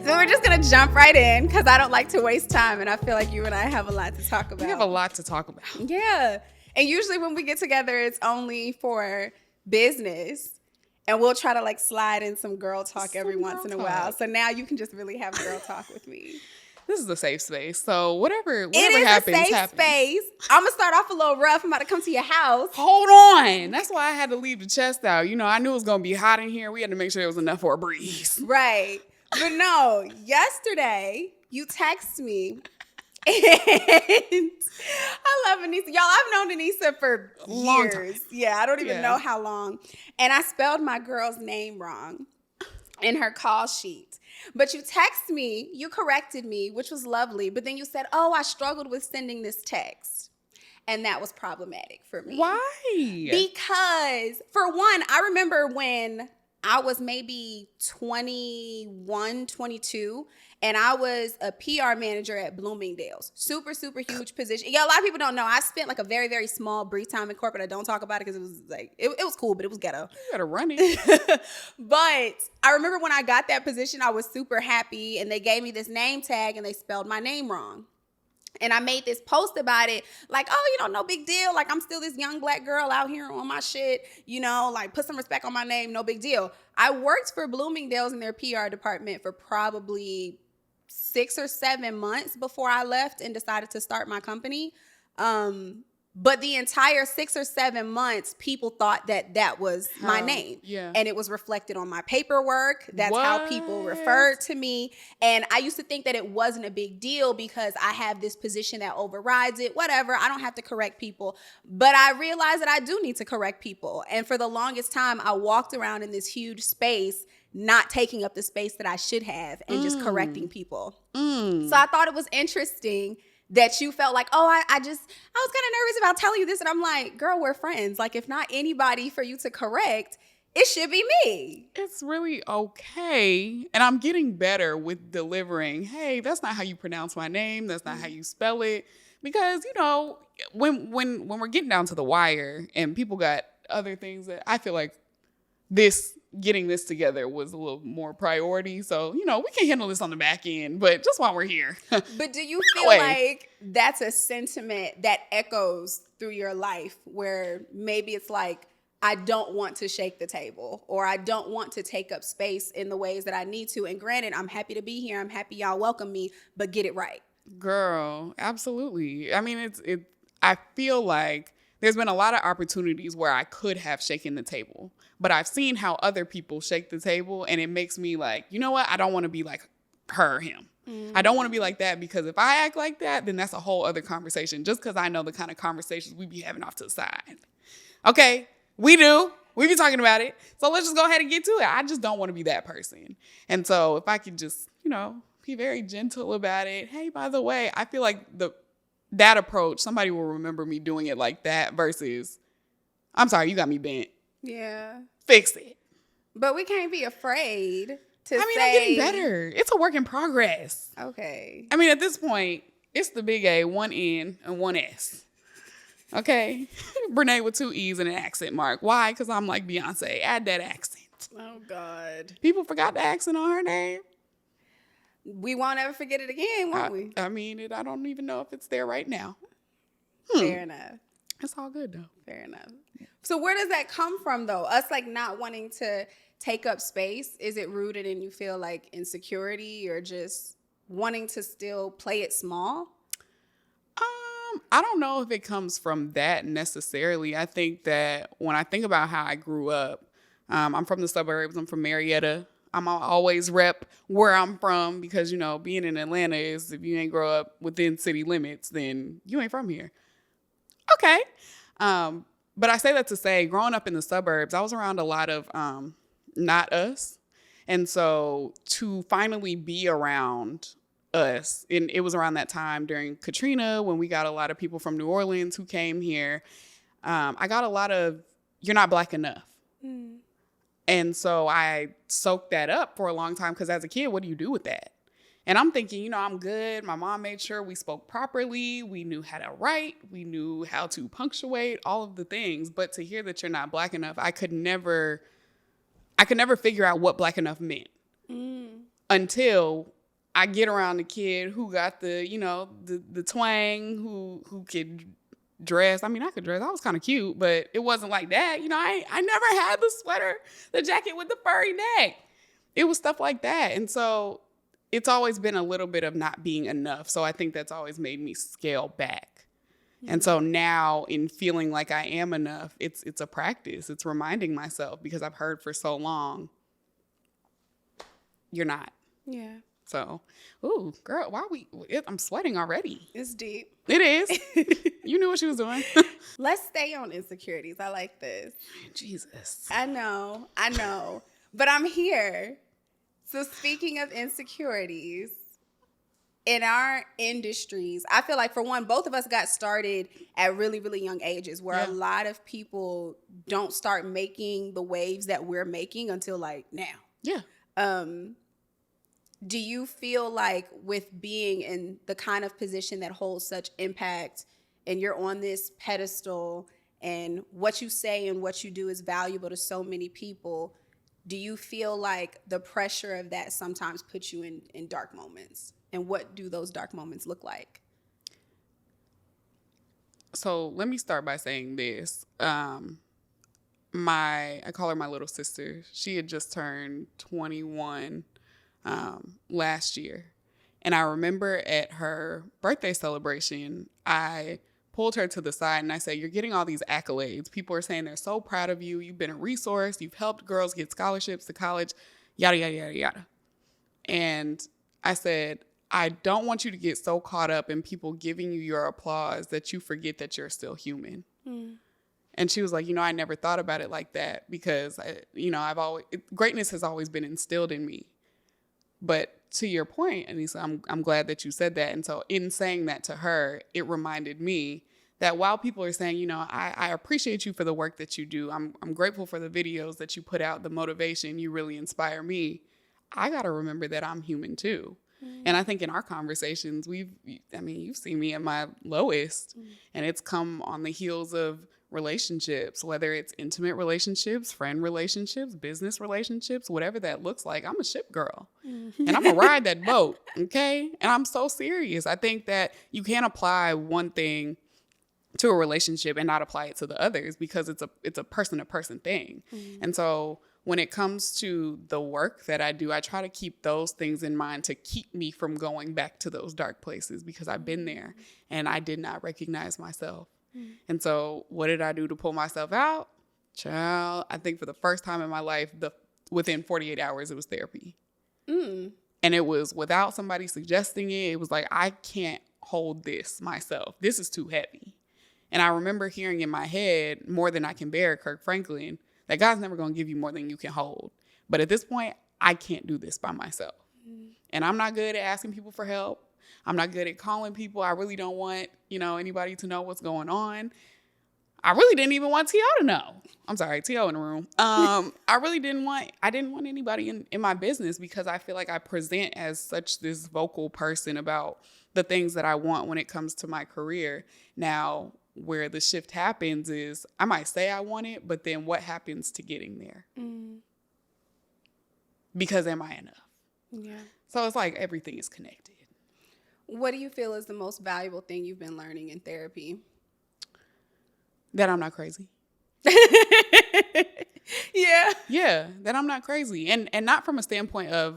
So we're just going to jump right in because I don't like to waste time. And I feel like you and I have a lot to talk about. We have a lot to talk about. Yeah. And usually when we get together, it's only for business. And we'll try to like slide in some girl talk every once in a while. So now you can just really have girl talk with me. This is a safe space. So whatever it is happens, a safe space. I'm going to start off a little rough. I'm about to come to your house. Hold on. That's why I had to leave the chest out. You know, I knew it was going to be hot in here. We had to make sure there was enough for a breeze. Right. But no, yesterday you text me. And I love Anisa. Y'all, I've known Anisa for years. Yeah, I don't even know how long. And I spelled my girl's name wrong in her call sheet. But you text me, you corrected me, which was lovely. But then you said, oh, I struggled with sending this text. And that was problematic for me. Why? Because, for one, I remember when I was maybe 21, 22, and I was a PR manager at Bloomingdale's. Super, super huge position. Yeah, a lot of people don't know. I spent like a very, very small brief time in corporate. I don't talk about it because it was like, it was cool, but it was ghetto. You gotta run it. But I remember when I got that position, I was super happy, and they gave me this name tag, and they spelled my name wrong. And I made this post about it, like, oh, no big deal. Like, I'm still this young black girl out here on my shit, like, put some respect on my name, no big deal. I worked for Bloomingdale's in their PR department for probably 6 or 7 months before I left and decided to start my company. But the entire 6 or 7 months, people thought that was my name. Yeah. And it was reflected on my paperwork. That's how people referred to me. And I used to think that it wasn't a big deal because I have this position that overrides it. Whatever. I don't have to correct people. But I realized that I do need to correct people. And for the longest time, I walked around in this huge space, not taking up the space that I should have and just correcting people. So I thought it was interesting that you felt like, oh, I was kind of nervous about telling you this. And I'm like, girl, we're friends. Like, if not anybody for you to correct, it should be me. It's really okay. And I'm getting better with delivering, hey, that's not how you pronounce my name. That's not how you spell it. Because, when we're getting down to the wire and people got other things that I feel like getting this together was a little more priority. So, we can handle this on the back end, but just while we're here. But do you feel like that's a sentiment that echoes through your life where maybe it's like, I don't want to shake the table or I don't want to take up space in the ways that I need to. And granted, I'm happy to be here. I'm happy y'all welcome me, but get it right. Girl, absolutely. I mean, I feel like there's been a lot of opportunities where I could have shaken the table, but I've seen how other people shake the table and it makes me like, you know what? I don't want to be like her or him. I don't want to be like that because if I act like that, then that's a whole other conversation just because I know the kind of conversations we be having off to the side. Okay, we do. We be talking about it. So let's just go ahead and get to it. I just don't want to be that person. And so if I could just, be very gentle about it. Hey, by the way, I feel like that approach, somebody will remember me doing it like that versus, I'm sorry, you got me bent. Yeah. Fix it. But we can't be afraid to say. I'm getting better. It's a work in progress. Okay. At this point, it's the big A, one N and one S. Okay? Brenee with 2 E's and an accent mark. Why? Because I'm like Beyonce. Add that accent. Oh, God. People forgot the accent on her name. We won't ever forget it again, won't we? I don't even know if it's there right now. Fair enough. It's all good, though. Fair enough. So where does that come from, though? Us, like, not wanting to take up space? Is it rooted in you feel like insecurity or just wanting to still play it small? I don't know if it comes from that necessarily. I think that when I think about how I grew up, I'm from the suburbs. I'm from Marietta. I'm always rep where I'm from because, being in Atlanta is if you ain't grow up within city limits, then you ain't from here. Okay. But I say that to say, growing up in the suburbs, I was around a lot of not us. And so to finally be around us, and it was around that time during Katrina when we got a lot of people from New Orleans who came here. I got a lot of, you're not black enough. And so I soaked that up for a long time because as a kid, what do you do with that? And I'm thinking, I'm good. My mom made sure we spoke properly. We knew how to write. We knew how to punctuate, all of the things. But to hear that you're not black enough, I could never figure out what black enough meant until I get around the kid who got the, you know, the twang, who could dress. I mean, I could dress. I was kind of cute, but it wasn't like that. You know, I never had the sweater, the jacket with the furry neck. It was stuff like that. And so it's always been a little bit of not being enough. So I think that's always made me scale back. And so now in feeling like I am enough, it's a practice. It's reminding myself, because I've heard for so long, you're not. Yeah. So, ooh, girl, I'm sweating already. It's deep. It is. You knew what she was doing. Let's stay on insecurities. I like this. Jesus. I know. But I'm here. So speaking of insecurities, in our industries, I feel like, for one, both of us got started at really, really young ages, where a lot of people don't start making the waves that we're making until like now. Yeah. Do you feel like, with being in the kind of position that holds such impact, and you're on this pedestal, and what you say and what you do is valuable to so many people, do you feel like the pressure of that sometimes puts you in dark moments? And what do those dark moments look like? So let me start by saying this. I call her my little sister. She had just turned 21 last year. And I remember at her birthday celebration, I pulled her to the side and I said, "You're getting all these accolades. People are saying they're so proud of you. You've been a resource. You've helped girls get scholarships to college, yada, yada, yada, yada." And I said, "I don't want you to get so caught up in people giving you your applause that you forget that you're still human." And she was like, "I never thought about it like that, because, greatness has always been instilled in me." But to your point, Anisa, I'm glad that you said that. And so in saying that to her, it reminded me that while people are saying, I appreciate you for the work that you do. I'm grateful for the videos that you put out, the motivation, you really inspire me. I got to remember that I'm human too. And I think in our conversations, you've seen me at my lowest, and it's come on the heels of relationships, whether it's intimate relationships, friend relationships, business relationships, whatever that looks like. I'm a ship girl, and I'm gonna ride that boat. Okay. And I'm so serious. I think that you can't apply one thing to a relationship and not apply it to the others, because it's a person to person thing. And so when it comes to the work that I do, I try to keep those things in mind to keep me from going back to those dark places, because I've been there and I did not recognize myself. And so what did I do to pull myself out? Child, I think for the first time in my life, within 48 hours, it was therapy. And it was without somebody suggesting it. It was like, I can't hold this myself. This is too heavy. And I remember hearing in my head, more than I can bear, Kirk Franklin, that God's never going to give you more than you can hold. But at this point, I can't do this by myself. And I'm not good at asking people for help. I'm not good at calling people. I really don't want, anybody to know what's going on. I really didn't even want T.O. to know. I'm sorry, T.O. in the room. I didn't want anybody in my business, because I feel like I present as such this vocal person about the things that I want when it comes to my career. Now, where the shift happens is I might say I want it, but then what happens to getting there? Because am I enough? Yeah. So it's like everything is connected. What do you feel is the most valuable thing you've been learning in therapy? That I'm not crazy. Yeah, that I'm not crazy. And not from a standpoint of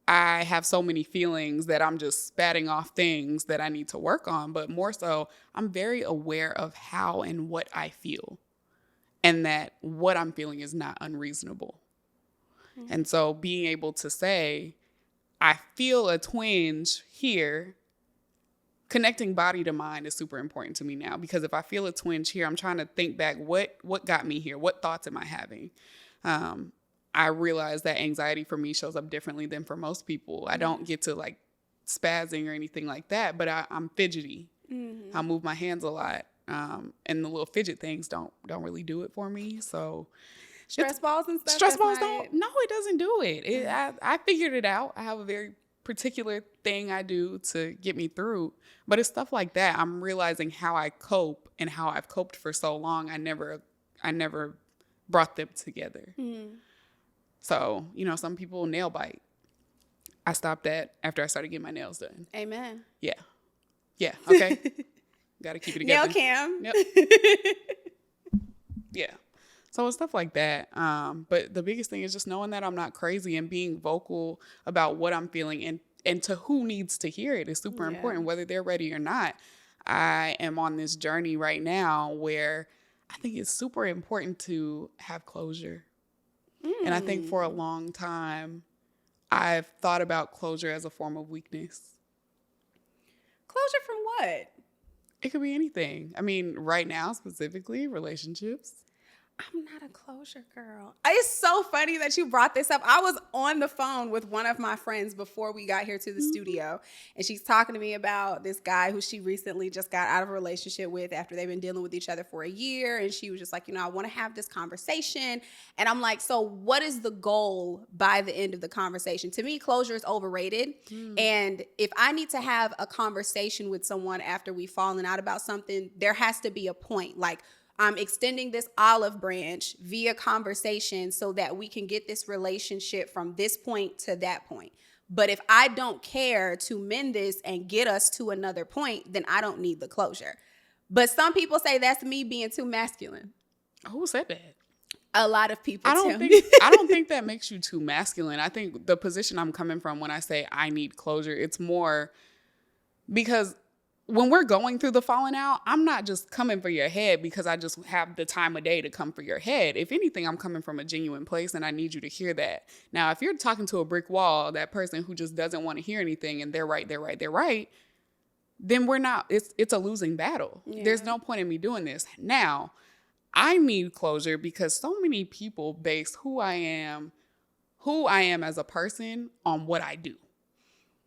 I have so many feelings that I'm just spatting off things that I need to work on, but more so I'm very aware of how and what I feel, and that what I'm feeling is not unreasonable. And so being able to say, I feel a twinge here, connecting body to mind is super important to me now, because if I feel a twinge here, I'm trying to think back, what got me here? What thoughts am I having? I realize that anxiety for me shows up differently than for most people. I don't get to like spazzing or anything like that, but I'm fidgety. I move my hands a lot. And the little fidget things don't really do it for me. So stress balls and stuff. Stress balls don't. No, it doesn't do it. I figured it out. I have a very particular thing I do to get me through, but it's stuff like that. I'm realizing how I cope and how I've coped for so long. I never brought them together. So, some people nail bite. I stopped that after I started getting my nails done. Amen. Yeah. Yeah. Okay. Got to keep it together. Nail cam. Yep. Yeah. So it's stuff like that. But the biggest thing is just knowing that I'm not crazy and being vocal about what I'm feeling and to who needs to hear it is super important, whether they're ready or not. I am on this journey right now where I think it's super important to have closure. And I think for a long time, I've thought about closure as a form of weakness. Closure from what? It could be anything. I mean, right now, specifically, relationships. I'm not a closure girl. It's so funny that you brought this up. I was on the phone with one of my friends before we got here to the studio, and she's talking to me about this guy who she recently just got out of a relationship with after they've been dealing with each other for a year. And she was just like, I want to have this conversation. And I'm like, so what is the goal by the end of the conversation? To me, closure is overrated. And if I need to have a conversation with someone after we've fallen out about something, there has to be a point. Like, I'm extending this olive branch via conversation so that we can get this relationship from this point to that point. But if I don't care to mend this and get us to another point, then I don't need the closure. But some people say that's me being too masculine. Who said that? A lot of people I don't think that makes you too masculine. I think the position I'm coming from when I say I need closure, it's more because when we're going through the falling out, I'm not just coming for your head because I just have the time of day to come for your head. If anything, I'm coming from a genuine place and I need you to hear that. Now, if you're talking to a brick wall, that person who just doesn't want to hear anything and they're right, then we're not, it's a losing battle. Yeah. There's no point in me doing this. Now, I need closure because so many people base who I am as a person on what I do.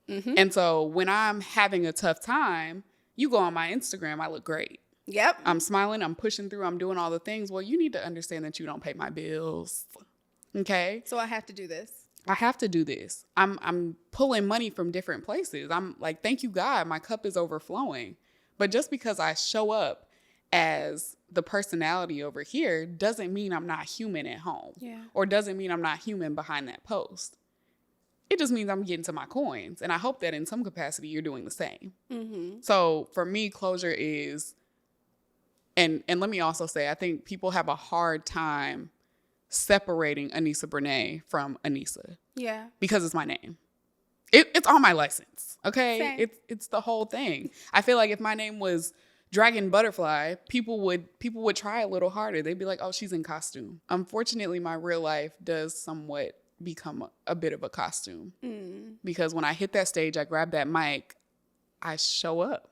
Mm-hmm. And so when I'm having a tough time, you go on my Instagram, I look great. Yep. I'm smiling, I'm pushing through, I'm doing all the things. Well, you need to understand that you don't pay my bills. Okay? So I have to do this. I have to do this. I'm pulling money from different places. I'm like, thank you, God, my cup is overflowing. But just because I show up as the personality over here doesn't mean I'm not human at home. Yeah. Or doesn't mean I'm not human behind that post. It just means I'm getting to my coins. And I hope that in some capacity, you're doing the same. Mm-hmm. So for me, closure is, and let me also say, I think people have a hard time separating Anisa Brenee from Anisa. Yeah. Because it's my name. It's on my license. Okay. Same. It's the whole thing. I feel like if my name was Dragon Butterfly, people would try a little harder. They'd be like, oh, she's in costume. Unfortunately, my real life does somewhat become a bit of a costume. Because when I hit that stage, I grab that mic, I show up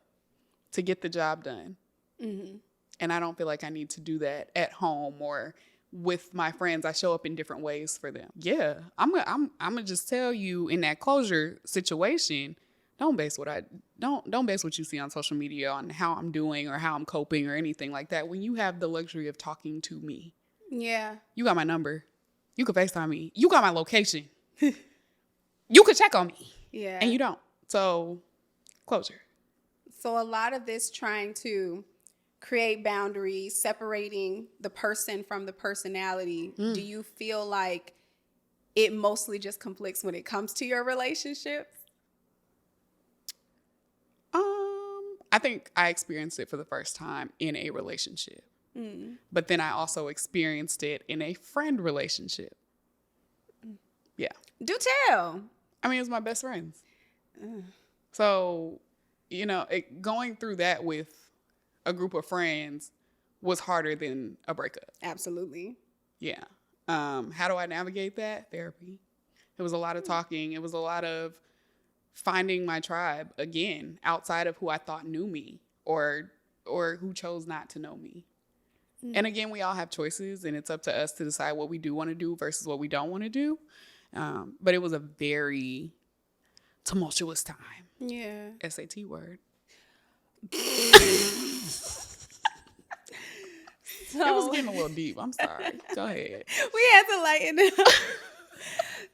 to get the job done. Mm-hmm. And I don't feel like I need to do that at home or with my friends. I show up in different ways for them. Yeah, I'm gonna just tell you in that closure situation, don't base what you see on social media on how I'm doing or how I'm coping or anything like that. When you have the luxury of talking to me, yeah, you got my number. You could FaceTime me. You got my location. You could check on me. Yeah. And you don't. So, closure. So, a lot of this trying to create boundaries, separating the person from the personality, do you feel like it mostly just conflicts when it comes to your relationships? I think I experienced it for the first time in a relationship. But then I also experienced it in a friend relationship. Yeah. Do tell. I mean, it was my best friends. So, going through that with a group of friends was harder than a breakup. Absolutely. Yeah. How do I navigate that? Therapy. It was a lot of talking. It was a lot of finding my tribe again, outside of who I thought knew me or who chose not to know me. And again, we all have choices, and it's up to us to decide what we do want to do versus what we don't want to do. But it was a very tumultuous time. Yeah. SAT word. So, it was getting a little deep. I'm sorry. Go ahead. We had to lighten it up.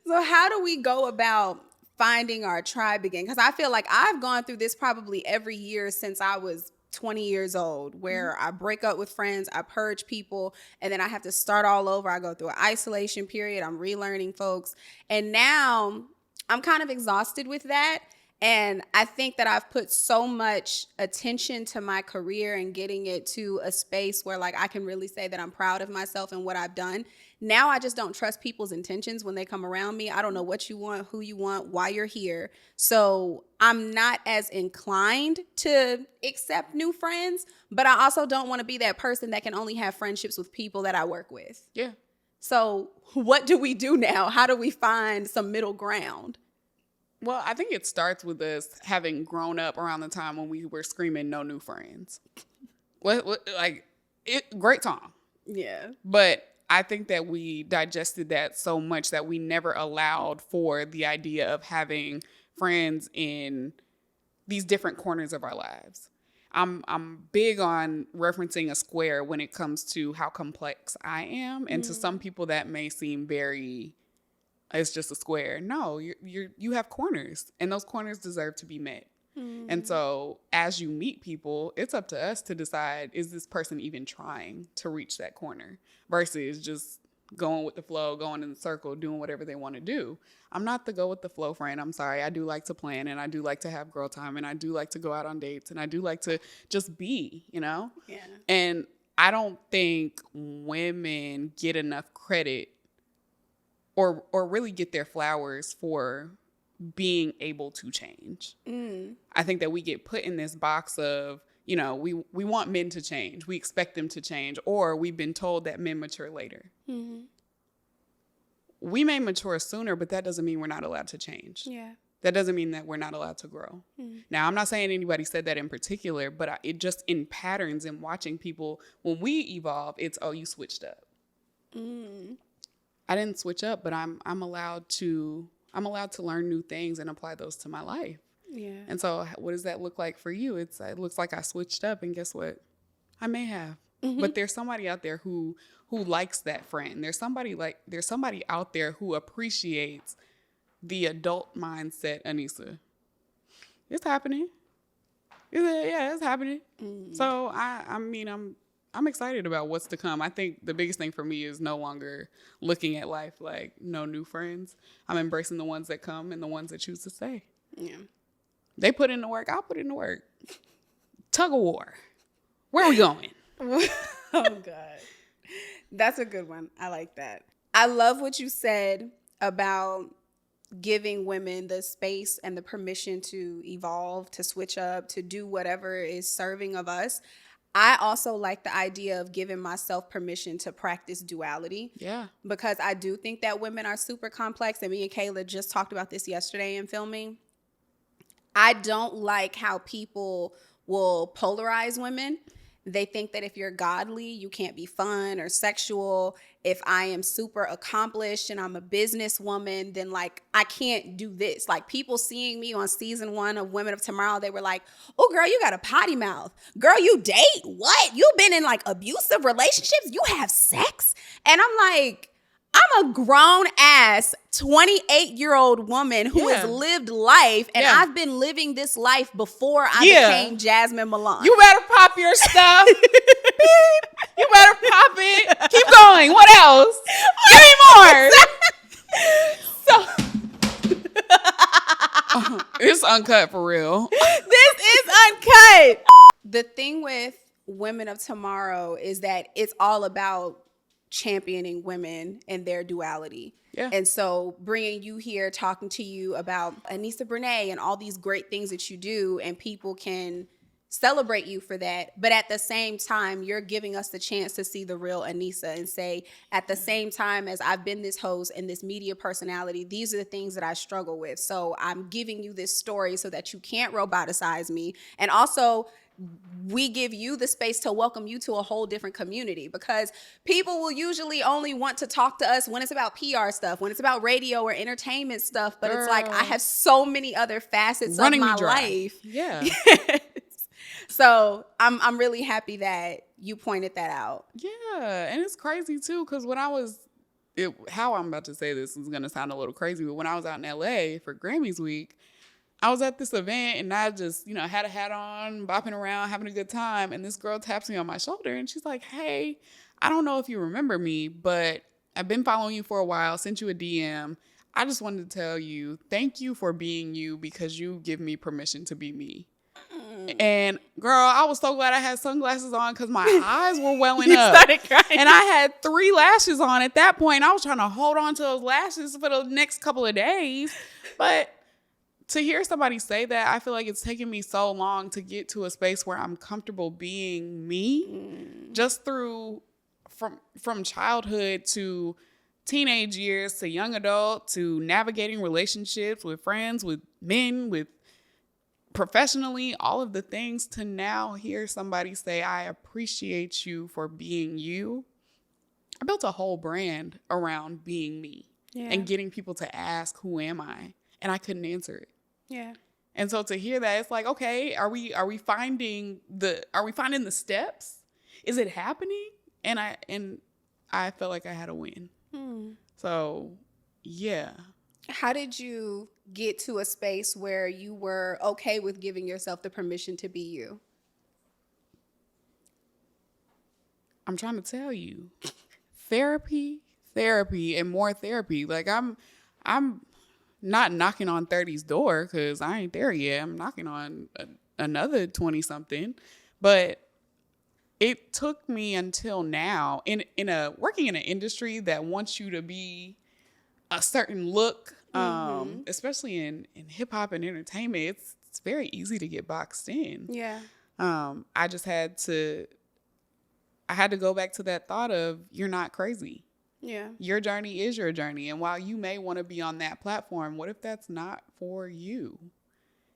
So how do we go about finding our tribe again? Because I feel like I've gone through this probably every year since I was 20 years old, where I break up with friends, I purge people, and then I have to start all over. I go through an isolation period. I'm relearning folks. And now I'm kind of exhausted with that. And I think that I've put so much attention to my career and getting it to a space where like I can really say that I'm proud of myself and what I've done. Now I just don't trust people's intentions when they come around me. I don't know what you want, who you want, why you're here. So I'm not as inclined to accept new friends, but I also don't want to be that person that can only have friendships with people that I work with. Yeah. So what do we do now? How do we find some middle ground? Well, I think it starts with us having grown up around the time when we were screaming no new friends. Great song. Yeah. But I think that we digested that so much that we never allowed for the idea of having friends in these different corners of our lives. I'm big on referencing a square when it comes to how complex I am. And to some people that may seem very, it's just a square. No, you have corners, and those corners deserve to be met. And so as you meet people, it's up to us to decide, is this person even trying to reach that corner versus just going with the flow, going in the circle, doing whatever they want to do. I'm not the go with the flow friend. I'm sorry. I do like to plan, and I do like to have girl time, and I do like to go out on dates, and I do like to just be, Yeah. And I don't think women get enough credit or really get their flowers for being able to change. I think that we get put in this box of, we want men to change. We expect them to change, or we've been told that men mature later. We may mature sooner, but that doesn't mean we're not allowed to change. Yeah. That doesn't mean that we're not allowed to grow. Now, I'm not saying anybody said that in particular, but it just in patterns and watching people, when we evolve, it's, oh, you switched up. I didn't switch up, but I'm allowed to learn new things and apply those to my life. Yeah. And so what does that look like for you? It looks like I switched up, and guess what? I may have. But there's somebody out there who likes that friend. There's somebody out there who appreciates the adult mindset, Anisa. It's happening. It's happening. So I'm excited about what's to come. I think the biggest thing for me is no longer looking at life like no new friends. I'm embracing the ones that come and the ones that choose to stay. Yeah. They put in the work. I'll put in the work. Tug of war. Where are we going? Oh, God. That's a good one. I like that. I love what you said about giving women the space and the permission to evolve, to switch up, to do whatever is serving of us. I also like the idea of giving myself permission to practice duality. Yeah. Because I do think that women are super complex. And me and Kayla just talked about this yesterday in filming. I don't like how people will polarize women. They think that if you're godly, you can't be fun or sexual. If I am super accomplished and I'm a businesswoman, then like I can't do this. Like people seeing me on season 1 of Women of Tomorrow, they were like, oh girl, you got a potty mouth. Girl, you date? What? You've been in like abusive relationships? You have sex? And I'm like, I'm a grown ass 28-year-old woman who has lived life, and I've been living this life before I became Jasmine Milan. You better pop your stuff. Beep. You better pop it. Keep going. What else? Give me more. It's uncut for real. This is uncut. The thing with Women of Tomorrow is that it's all about championing women and their duality. Yeah. And so bringing you here, talking to you about Anisa Brenee and all these great things that you do, and people can celebrate you for that. But at the same time, you're giving us the chance to see the real Anisa and say, at the same time as I've been this host and this media personality, these are the things that I struggle with. So I'm giving you this story so that you can't roboticize me. And also, we give you the space to welcome you to a whole different community, because people will usually only want to talk to us when it's about PR stuff, when it's about radio or entertainment stuff. But It's like, I have so many other facets of my life. Yeah. Yes. So I'm really happy that you pointed that out. Yeah. And it's crazy too, because when how I'm about to say this is going to sound a little crazy, but when I was out in LA for Grammys week, I was at this event and I just, had a hat on, bopping around, having a good time. And this girl taps me on my shoulder and she's like, hey, I don't know if you remember me, but I've been following you for a while, sent you a DM. I just wanted to tell you, thank you for being you because you give me permission to be me. And girl, I was so glad I had sunglasses on because my eyes were welling up. Started crying. And I had 3 lashes on at that point. I was trying to hold on to those lashes for the next couple of days. But to hear somebody say that, I feel like it's taken me so long to get to a space where I'm comfortable being me, just through from childhood to teenage years to young adult to navigating relationships with friends, with men, with professionally, all of the things, to now hear somebody say, I appreciate you for being you. I built a whole brand around being me and getting people to ask, who am I? And I couldn't answer it. Yeah. And so to hear that, it's like, okay, are we finding the steps? Is it happening? And I felt like I had a win. So yeah. How did you get to a space where you were okay with giving yourself the permission to be you? I'm trying to tell you. Therapy, and more therapy. Like I'm not knocking on 30's door because I ain't there yet. I'm knocking on another 20-something. But it took me until now working in an industry that wants you to be a certain look, especially in hip hop and entertainment. It's very easy to get boxed in. Yeah. I just had to go back to that thought of, you're not crazy. Yeah. Your journey is your journey. And while you may want to be on that platform, what if that's not for you?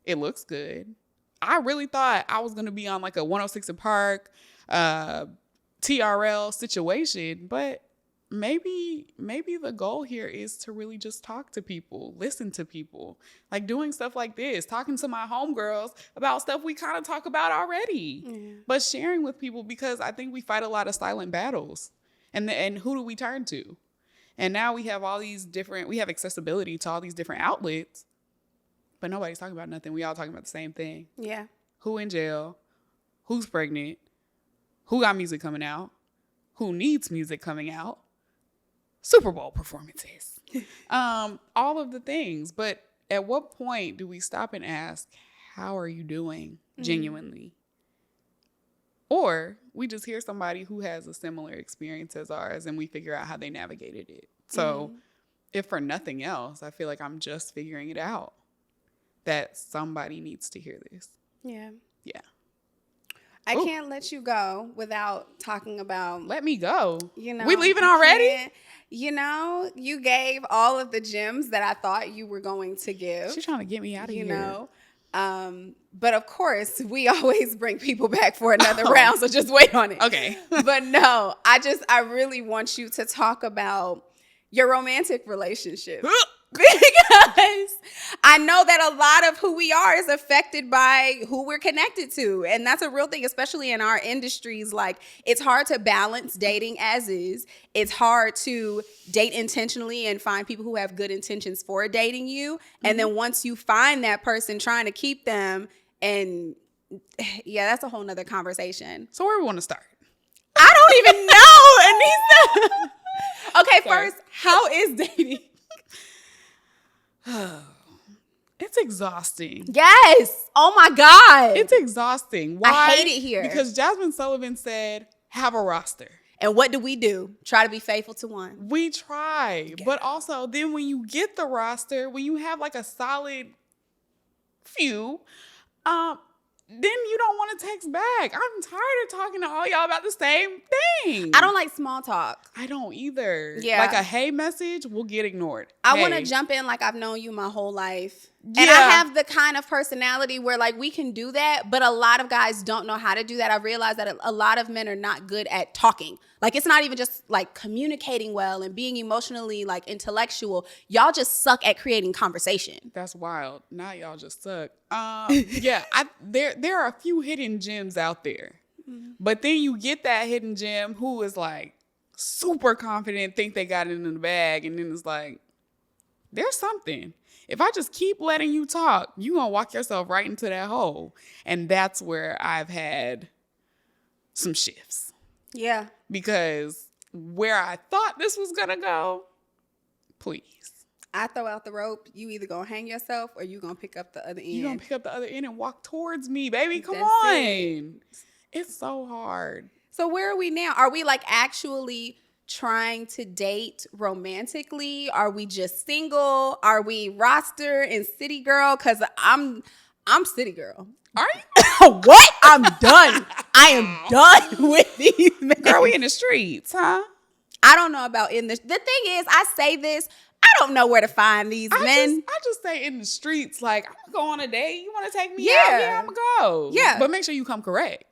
It looks good. I really thought I was going to be on like a 106 in Park, TrL situation, but maybe the goal here is to really just talk to people, listen to people, like doing stuff like this, talking to my homegirls about stuff we kind of talk about already, but sharing with people, because I think we fight a lot of silent battles. And who do we turn to? And now we have we have accessibility to all these different outlets, but nobody's talking about nothing. We all talking about the same thing. Yeah. Who in jail? Who's pregnant? Who got music coming out? Who needs music coming out? Super Bowl performances. All of the things. But at what point do we stop and ask, how are you doing genuinely? Or we just hear somebody who has a similar experience as ours and we figure out how they navigated it. So if for nothing else, I feel like I'm just figuring it out, that somebody needs to hear this. Yeah. Yeah. I can't let you go without talking about... Let me go. We leaving already? You gave all of the gems that I thought you were going to give. She's trying to get me out of here. But of course, we always bring people back for another round, so just wait on it. Okay. But no, I really want you to talk about your romantic relationship. Because I know that a lot of who we are is affected by who we're connected to. And that's a real thing, especially in our industries. Like, it's hard to balance dating as is. It's hard to date intentionally and find people who have good intentions for dating you. And then once you find that person, trying to keep them, and yeah, that's a whole nother conversation. So where do we want to start? I don't even know, Anisa. Okay, first, how is dating? It's exhausting. Yes. Oh my God. It's exhausting. Why? I hate it here. Because Jasmine Sullivan said, have a roster. And what do? Try to be faithful to one. We try. Yeah. But also, then when you get the roster, when you have like a solid few, then you don't want to text back. I'm tired of talking to all y'all about the same thing. I don't like small talk. I don't either. Yeah. Like a hey message will get ignored. I want to jump in like I've known you my whole life. Yeah. And I have the kind of personality where like we can do that, but a lot of guys don't know how to do that. I realize that a lot of men are not good at talking. Like, it's not even just like communicating well and being emotionally like intellectual. Y'all just suck at creating conversation. That's wild. Now y'all just suck. Yeah, there are a few hidden gems out there. But then you get that hidden gem who is like super confident, think they got it in the bag, and then it's like, there's something. If I just keep letting you talk, you're going to walk yourself right into that hole. And that's where I've had some shifts. Yeah. Because where I thought this was going to go, please. I throw out the rope. You either gonna hang yourself or you gonna pick up the other end. You gonna pick up the other end and walk towards me, baby. Come That's on. It's so hard. So where are we now? Are we like actually trying to date romantically? Are we just single? Are we roster and city girl? Because I'm city girl. Are you? What? I'm done. I am done with these men. Girl, we in the streets, huh? I don't know about in the thing is, I say this, I don't know where to find these men. I just say in the streets, like, I'm gonna go on a date. You want to take me Yeah. out? Yeah, I'm gonna go. Yeah. But make sure you come correct.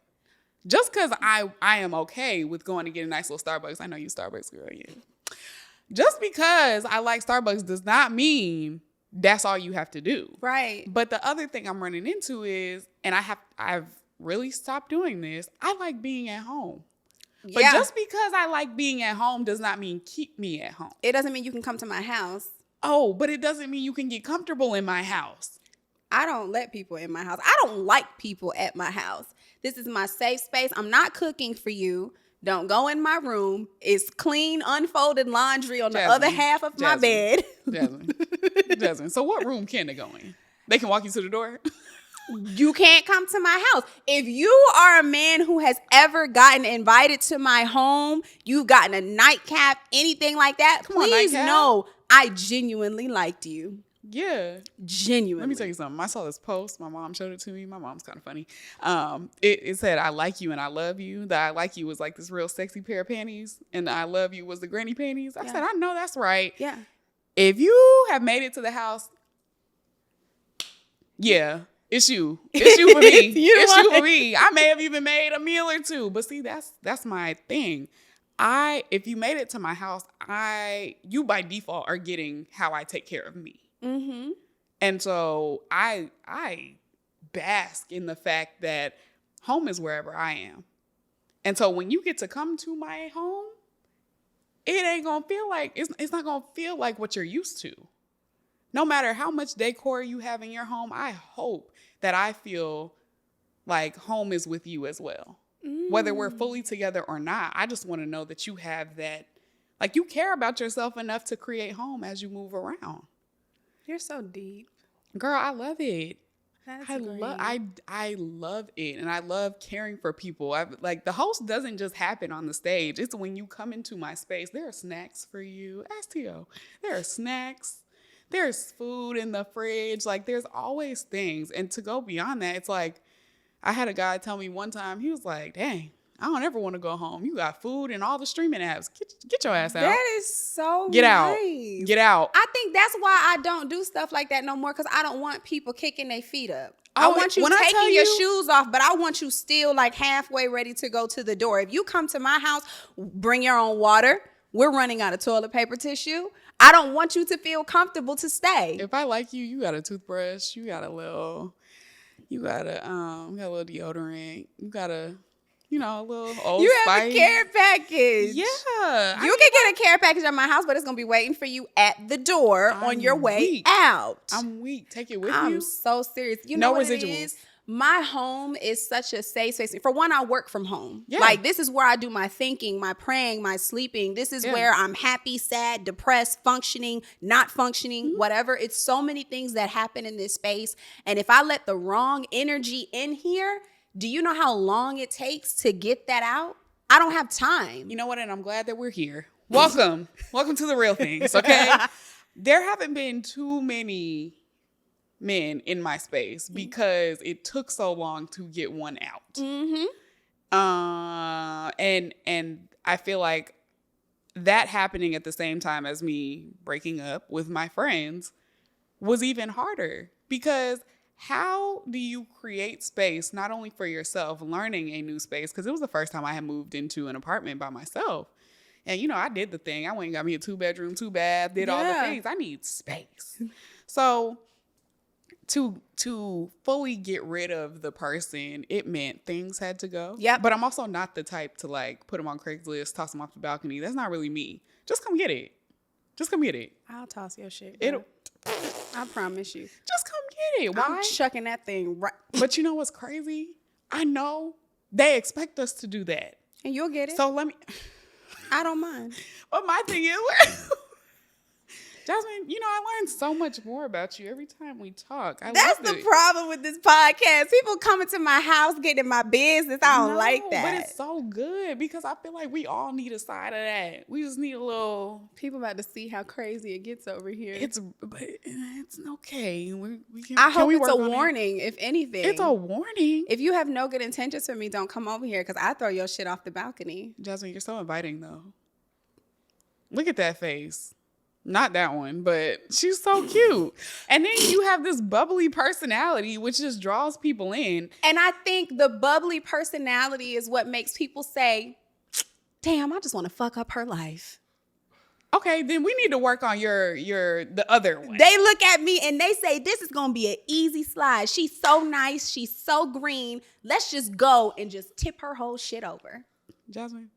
Just because I am okay with going to get a nice little Starbucks. I know you Starbucks girl, yeah. Just because I like Starbucks does not mean that's all you have to do. Right. But the other thing I'm running into is, and I've really stopped doing this, I like being at home. But just because I like being at home does not mean keep me at home. It doesn't mean you can come to my house. Oh, but it doesn't mean you can get comfortable in my house. I don't let people in my house. I don't like people at my house. This is my safe space. I'm not cooking for you. Don't go in my room. It's clean, unfolded laundry on the other half of my bed. Jasmine. So what room can they go in? They can walk you to the door? You can't come to my house. If you are a man who has ever gotten invited to my home, you've gotten a nightcap, anything like that, please know I genuinely liked you. Yeah. Genuinely. Let me tell you something. I saw this post. My mom showed it to me. My mom's kind of funny. It said, I like you and I love you. The I like you was like this real sexy pair of panties. And the I love you was the granny panties. I said, I know that's right. Yeah. If you have made it to the house, yeah. It's you. It's you for me. It's you for me. I may have even made a meal or two. But see, that's my thing. If you made it to my house, you by default are getting how I take care of me. Mm-hmm. And so I bask in the fact that home is wherever I am. And so when you get to come to my home, it ain't gonna feel like it's not gonna feel like what you're used to. No matter how much decor you have in your home, I hope that I feel like home is with you as well. Whether we're fully together or not, I just want to know that you have that, like you care about yourself enough to create home as you move around. You're so deep. Girl, I love it. I love it. And I love caring for people. Like the host doesn't just happen on the stage. It's when you come into my space, there are snacks for you. Ask T.O. There are snacks. There's food in the fridge. Like there's always things. And to go beyond that, it's like, I had a guy tell me one time, he was like, dang, I don't ever want to go home. You got food and all the streaming apps. Get your ass out. That is so Get nice. out. Get out. I think that's why I don't do stuff like that no more, because I don't want people kicking their feet up. I want you taking your shoes off, but I want you still like halfway ready to go to the door. If you come to my house, bring your own water. We're running out of toilet paper tissue. I don't want you to feel comfortable to stay. If I like you, you got a toothbrush. You got a little deodorant. You got a little Old You Spice. have a care package. Yeah. You can get a care package at my house, but it's going to be waiting for you at the door on your way out. I'm weak. Take it with you. I'm so serious. You know what it is? My home is such a safe space. For one, I work from home. Yeah. Like this is where I do my thinking, my praying, my sleeping. This is where I'm happy, sad, depressed, functioning, not functioning, whatever. It's so many things that happen in this space. And if I let the wrong energy in here, do you know how long it takes to get that out? I don't have time. You know what? And I'm glad that we're here. Welcome. Welcome to the real things, okay? There haven't been too many men in my space because it took so long to get one out. Mm-hmm. And I feel like that happening at the same time as me breaking up with my friends was even harder, because how do you create space not only for yourself, learning a new space? Because it was the first time I had moved into an apartment by myself. And, I did the thing. I went and got me a 2-bedroom, 2-bath, did all the things. I need space. So to fully get rid of the person, it meant things had to go. Yeah. But I'm also not the type to like put them on Craigslist, toss them off the balcony. That's not really me. Just come get it. Just come get it. I'll toss your shit. I promise you. Just come get it. Why? I'm chucking that thing right. But you know what's crazy? I know they expect us to do that. And you'll get it. So let me. I don't mind. But my thing is, Jasmine, I learn so much more about you every time we talk. That's the problem with this podcast. People coming to my house, getting in my business. I don't like that. But it's so good because I feel like we all need a side of that. We just need a little. People about to see how crazy it gets over here. It's okay. I hope it's a warning, if anything. It's a warning. If you have no good intentions for me, don't come over here because I throw your shit off the balcony. Jasmine, you're so inviting though. Look at that face. Not that one, but she's so cute. And then you have this bubbly personality, which just draws people in. And I think the bubbly personality is what makes people say, damn, I just want to fuck up her life. Okay, then we need to work on the other one. They look at me and they say, this is going to be an easy slide. She's so nice. She's so green. Let's just go and just tip her whole shit over. Jasmine.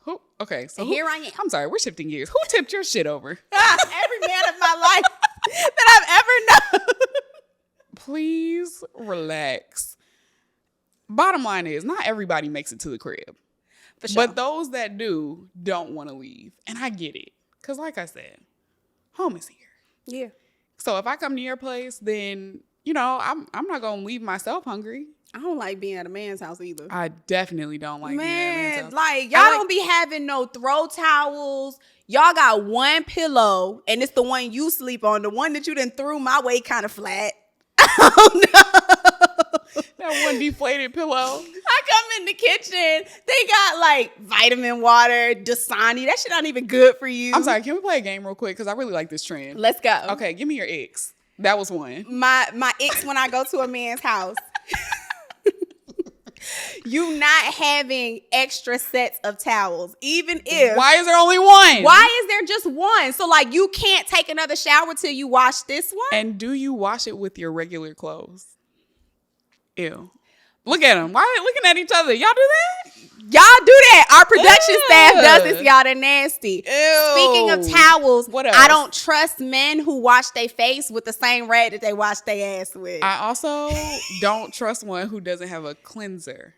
Who? Okay, so here I am. I'm sorry, we're shifting gears. Who tipped your shit over? Every man of my life that I've ever known. Please relax. Bottom line is, not everybody makes it to the crib. For sure. But those that do don't want to leave. And I get it. Because like I said, home is here. Yeah. So if I come to your place, then, I'm not going to leave myself hungry. I don't like being at a man's house either. I definitely don't like being at a man's house. Like, y'all don't be having no throw towels. Y'all got one pillow, and it's the one you sleep on. The one that you done threw my way kind of flat. Oh, no. That one deflated pillow. I come in the kitchen. They got, like, vitamin water, Dasani. That shit not even good for you. I'm sorry. Can we play a game real quick? Because I really like this trend. Let's go. Okay, give me your icks. That was one. My icks when I go to a man's house. You not having extra sets of towels, even if. Why is there only one? Why is there just one? So, like, you can't take another shower till you wash this one? And do you wash it with your regular clothes? Ew. Look at them. Why are they looking at each other? Y'all do that? Y'all do that. Our production staff does this. Y'all, they're nasty. Ew. Speaking of towels, what else? I don't trust men who wash their face with the same rag that they wash their ass with. I also don't trust one who doesn't have a cleanser.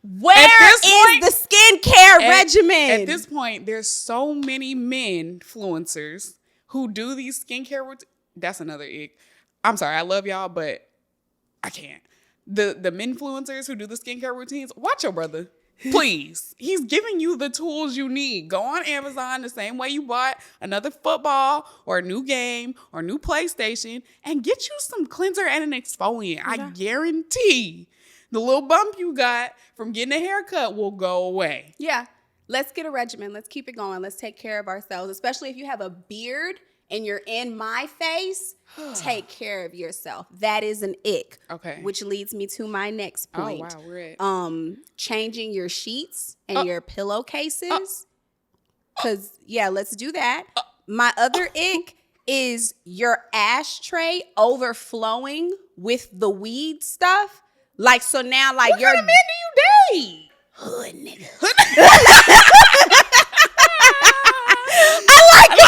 Where is the skincare regimen? At this point, there's so many men influencers who do these skincare routines. That's another ick. I'm sorry, I love y'all, but I can't. The men influencers who do the skincare routines, watch your brother. Please. He's giving you the tools you need. Go on Amazon the same way you bought another football or a new game or a new PlayStation and get you some cleanser and an exfoliant. Yeah. I guarantee the little bump you got from getting a haircut will go away. Yeah. Let's get a regimen. Let's keep it going. Let's take care of ourselves, especially if you have a beard and you're in my face. Take care of yourself. That is an ick. Okay. Which leads me to my next point. Oh, wow. We're at... changing your sheets and your pillowcases. Because, let's do that. My other ick is your ashtray overflowing with the weed stuff. Like, so now, like, what kind of men do you date? Hood nigga. I like it.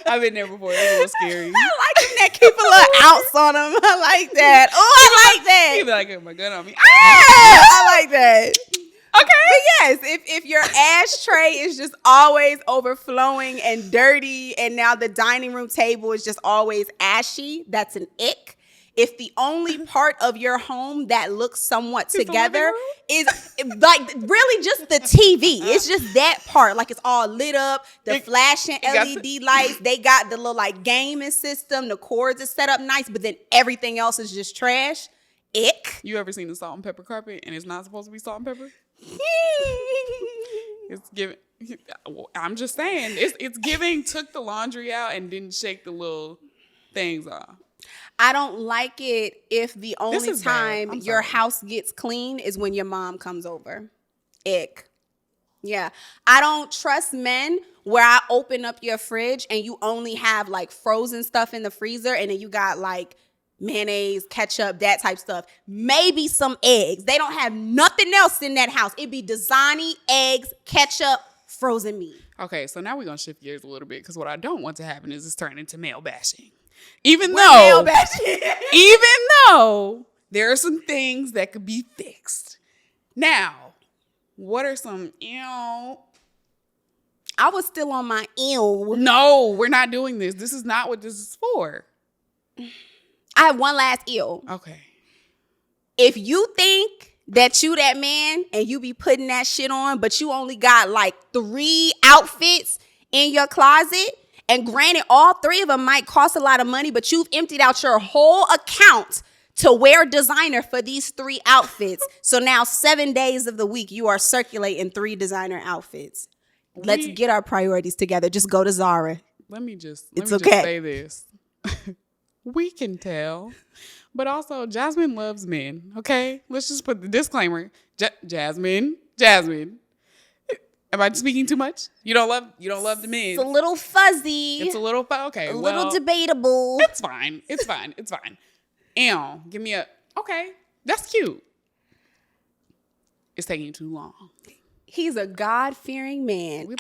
I've been there before. It's a little scary. I like them that keep a little ounce on them. I like that. Oh, I like that. You be like, my gun on me. I like that. Okay. But yes, if your ashtray is just always overflowing and dirty, and now the dining room table is just always ashy, that's an ick. If the only part of your home that looks somewhat together is like really just the TV. It's just that part. Like it's all lit up, the flashing LED lights. They got the little like gaming system. The cords are set up nice, but then everything else is just trash. Ick. You ever seen the salt and pepper carpet and it's not supposed to be salt and pepper? It's giving. I'm just saying. It's giving. Took the laundry out and didn't shake the little things off. I don't like it if the only time your sorry. house gets clean is when your mom comes over. Ick. Yeah. I don't trust men where I open up your fridge and you only have like frozen stuff in the freezer and then you got like mayonnaise, ketchup, that type stuff. Maybe some eggs. They don't have nothing else in that house. It'd be Dasani, eggs, ketchup, frozen meat. Okay, so now we're going to shift gears a little bit because what I don't want to happen is it's turn into male bashing. Even though there are some things that could be fixed. Now, what are some, I was still on my ew. No, we're not doing this. This is not what this is for. I have one last ew. Okay. If you think that you that man and you be putting that shit on, but you only got like 3 outfits in your closet, and granted, all 3 of them might cost a lot of money, but you've emptied out your whole account to wear designer for these 3 outfits. So now 7 days of the week, you are circulating 3 designer outfits. Let's get our priorities together. Just go to Zara. Let me just say this. We can tell. But also, Jasmine loves men, okay? Let's just put the disclaimer. Jasmine. Am I speaking too much? You don't love the men. It's a little fuzzy. It's a little okay. A little debatable. It's fine. Give me a okay. That's cute. It's taking too long. He's a God-fearing man.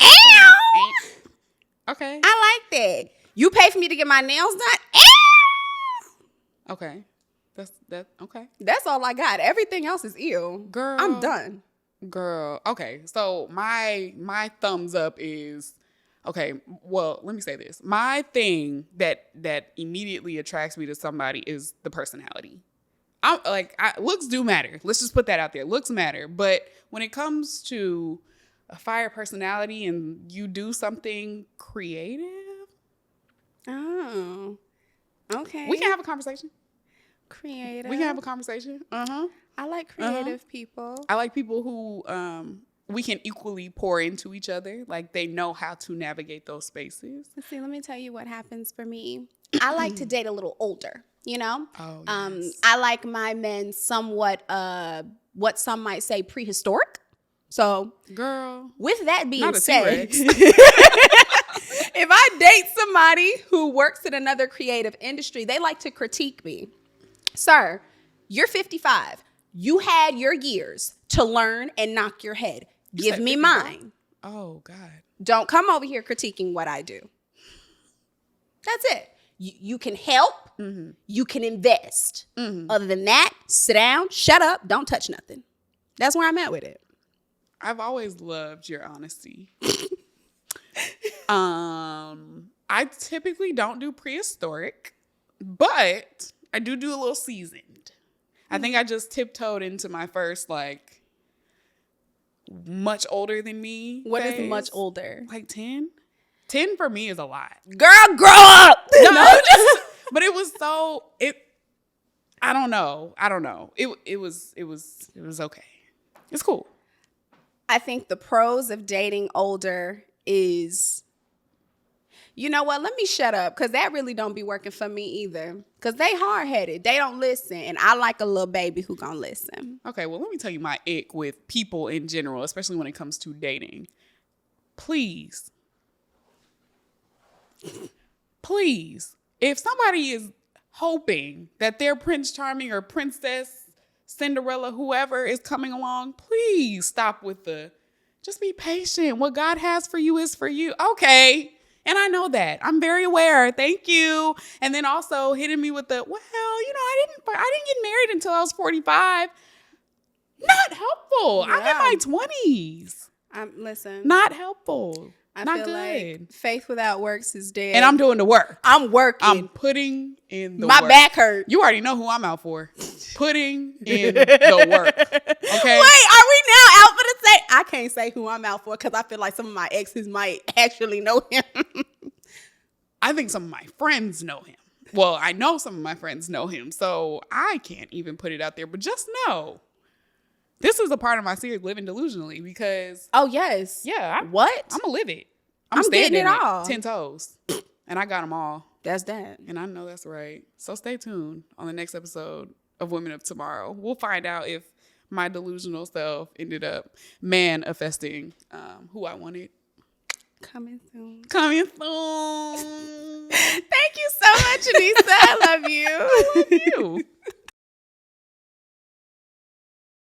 Okay. I like that. You pay for me to get my nails done? Okay. That's okay. That's all I got. Everything else is ew. Girl. I'm done. Girl. Okay. So my thumbs up is okay. Well, let me say this. My thing that immediately attracts me to somebody is the personality. Looks do matter. Let's just put that out there. Looks matter. But when it comes to a fire personality and you do something creative. Oh. Okay. We can have a conversation. Creative. We can have a conversation. Uh-huh. I like creative people. I like people who we can equally pour into each other. Like they know how to navigate those spaces. See, let me tell you what happens for me. I like to date a little older, you know? Oh, yes. I like my men somewhat, what some might say prehistoric. So, girl, with that being not a said, T-Rex. if I date somebody who works in another creative industry, they like to critique me. Sir, you're 55. You had your years to learn and knock your head. Give me mine. Oh, God. Don't come over here critiquing what I do. That's it. You can help. Mm-hmm. You can invest. Mm-hmm. Other than that, sit down, shut up, don't touch nothing. That's where I'm at with it. I've always loved your honesty. I typically don't do prehistoric, but I do a little seasoned. I think I just tiptoed into my first, like, much older than me. What phase. is much older? Like 10? 10 for me is a lot. Girl, grow up! No, but it was so, I don't know. It was okay. It's cool. I think the pros of dating older is, you know what? Let me shut up, because that really don't be working for me either. Because they hard-headed. They don't listen. And I like a little baby who gonna listen. Okay, well, let me tell you my ick with people in general, especially when it comes to dating. Please, if somebody is hoping that their Prince Charming or Princess Cinderella, whoever is coming along, please stop with just be patient. What God has for you is for you. Okay. And I know that. I'm very aware. Thank you. And then also hitting me with I didn't get married until I was 45. Not helpful. Yeah. I'm in my 20s. Listen. Not helpful. I Not feel good. like faith without works is dead. And I'm doing the work. I'm working. I'm putting in the work. My back hurt. You already know who I'm out for. Putting in the work. Okay? Wait, are we now out for the same? I can't say who I'm out for because I feel like some of my exes might actually know him. I think some of my friends know him. Well, I know some of my friends know him, so I can't even put it out there. But just know, this is a part of my series, Living Delusionally, because... Oh, yes. Yeah. What? I'm going to live it. I'm standing getting it all. 10 toes. And I got them all. That's that. And I know that's right. So stay tuned on the next episode of Women of Tomorrow. We'll find out if my delusional self ended up manifesting who I wanted. Coming soon. Coming soon. Thank you so much, Anisa. I love you. I love you.